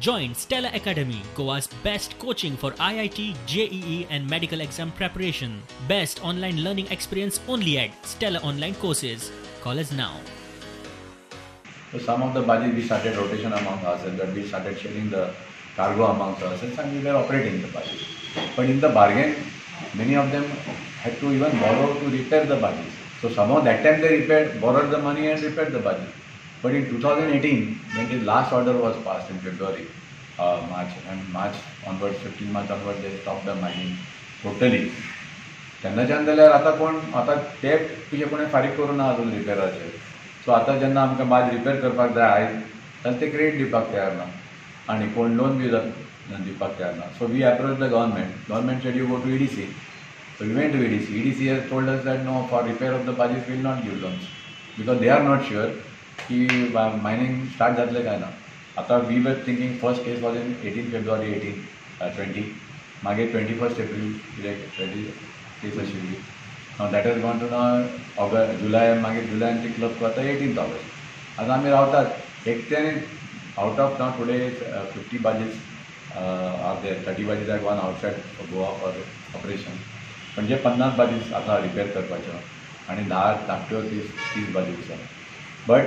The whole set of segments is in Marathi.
Join Stella Academy, Goa's best coaching for IIT, JEE and medical exam preparation. Best online learning experience only at Stella Online Courses. Call us now. So some of the budget we started rotation among us, and that we started sharing the cargo amongst ourselves, and we were operating the budget. But in the bargain, many of them had to even borrow to repair the budget. So somehow that time they borrowed the money and repaired the budget. But in 2018, when the last order was passed in February, March onwards, 15 March onwards, they stopped the mining totally. तेन्नाच्यान जाल्यार आतां ते तुजे कोणें फारीक करूं ना अजून रिपेराचे. सो आतां जेन्ना आमकां बाद रिपेर करपाक जाय आयज जाल्यार ते क्रेडीट दिवपाक तयार ना आनी कोण लोन बी दिवपाक तयार ना. So we approach the government said you go to EDC. So we went to EDC. EDC has told us that no, for repair of the barges we will not give loans because they are not sure कि mining start जातले काय ना. आता we were thinking first case was in 18 February 20 मागे 21st April 20 case आशिल्ली. Now that has gone to now July मागे July and the club आता 18th August. आता आम्ही रावतात एकट्याने out of now today 50 barges are there. 30 barges have gone outside Goa for operation. पण जे 50 barges आता रिपेर करपाच्यो आनी 10 धाकट्यो 30 barges आसा. बट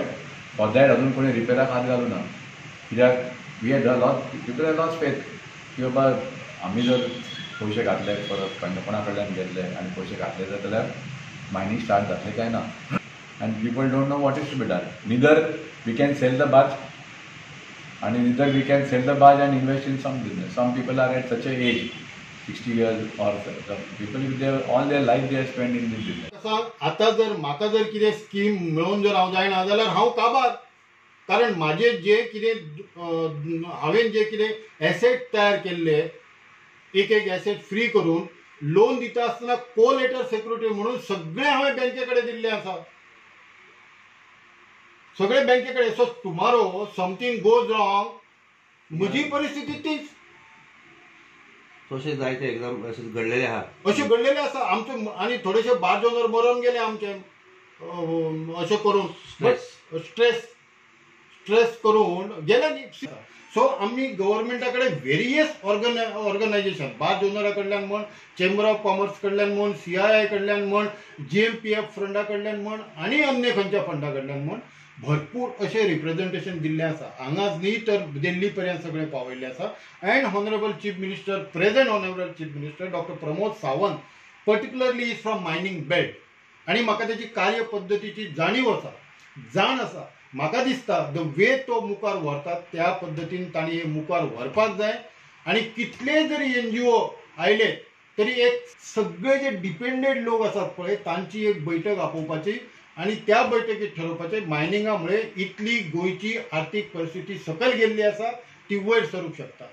फॉर दॅट अजून कोणी रिपेराक हात घालूं ना कित्याक पीपल हॅव लॉस्ट फेथ की बाबा आमी जर पयशे घातले परत कोणा कडल्यान घेतले आनी पयशे घातले जाल्यार मायनींग स्टार्ट जातलें काय ना. And people don't know what is to be done. Neither we can sell the बाज आणि neither we can sell the बाज and invest in some business. Some people are at such a age 60 years or people with all their life they have spent in this business. आता जर म्हाका जर कितें स्कीम मेळोवन जर हांव जायना जाल्यार हांव काबार. कारण म्हाजे जे कितें हांवें जे कितें एसेट तयार केल्ले एक एसेट फ्री करून लोन दिता आसतना कोलेटर सेक्युरिटी म्हणून सगळे हांवें बँके कडेन दिल्ले आसा. सगळे बँके कडेन. So tomorrow something goes wrong म्हजी परिस्थिती तीच. तशें जायते एकदम अशें घडलेले आहा. अशें घडलेलें आसा आमचे. आनी थोडेशे बार्ज ओनर मरोन गेले आमचे अशें करून स्ट्रेस करून गेले न्ही. सो आमी गव्हर्मेंटा कडेन वेरियस ऑर्गनायजेशन बार्ज ओनरा कडल्यान म्हण, चेंबर ऑफ कॉमर्स कडल्यान म्हण, CII कडल्यान म्हण, GMPF फंडा कडल्यान म्हण आनी अन्य खंयच्या फंडा कडल्यान म्हण भरपूर अशें रिप्रेझेंटेशन दिल्लें आसा. हांगाच न्ही तर दिल्ली पर्यंत सगळें पावयल्लें आसा. And honourable chief minister, present honourable chief minister doctor Pramod Sawant particularly is from mining belt. आनी म्हाका तेची कार्यपद्दतीची जाणीव आसा, जाण आसा. म्हाका दिसता द वे तो मुखार व्हरतात त्या पद्दतीन तांणी हे मुखार व्हरपाक जाय. आनी कितले जरी NGO आयले तरी एक सगळे जे डिपेंडेड लोक आसात पळय तांची एक बैठक आपोवपाची आणि त्या बैठकीत ठरवपाचे मायनिंगामुळे इतली गोयची आर्थिक परिस्थिती सकल गेल्ली आसा ती वयर सरूंक शकता.